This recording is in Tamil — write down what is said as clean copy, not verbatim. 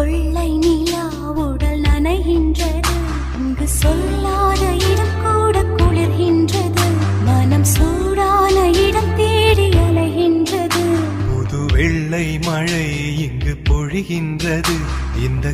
கொள்ளை நிலா உடல் நனைகின்றது. இங்கு சொல்லாத இடம் கூட குளிர்கின்றது. மனம் சூடான இடம் தேடி அலைகின்றது. புது வெள்ளை மழை இங்கு பொழிகின்றது. இந்த